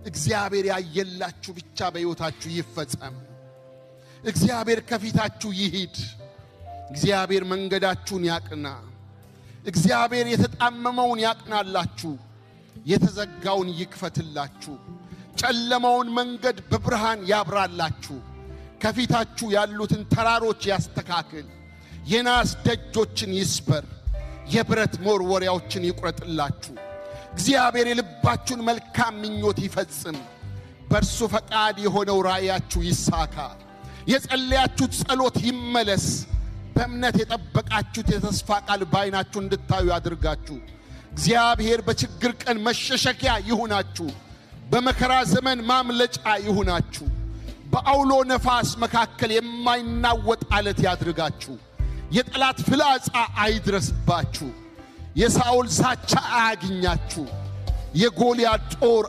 እግዚአብሔር ያየላችሁ ብቻ በሕይወታችሁ ይፈጸም። እግዚአብሔር ከፊታችሁ ይሂድ። እግዚአብሔር መንገዳችሁን ያቅና። እግዚአብሔር የተጣመመውን ያቅናላችሁ፣ የተዘጋውን ይክፈትላችሁ፣ ጨለማውን መንገድ በብርሃን ያብራላችሁ። ከፊታችሁ ያሉትን ተራሮች ያስተካክል፣ የናስ ደጆችን ይስበር፣ የብረት መወርወሪያዎችን ይቁረጥላችሁ። እግዚአብሔር የልባችሁን መልካም ምኞት ይፈጽም። በእርሱ ፈቃድ የሆነው ራእያችሁ ይሳካ። የጸለያችሁት ጸሎት ይመለስ። በእምነት የጠበቃችሁት የተስፋ ቃል ባይናችሁ እንድታዩ ያድርጋችሁ። እግዚአብሔር በችግር ቀን መሸሸጊያ ይሁናችሁ። በመከራ ዘመን ማምለጫ ይሁናችሁ። በአውሎ ነፋስ መካከል የማይናወጥ አለት ያድርጋችሁ። የጠላት ፍላጻ አይድረስባችሁ። የሳኦል ዛቻ አያግኛችሁ። የጎልያድ ጦር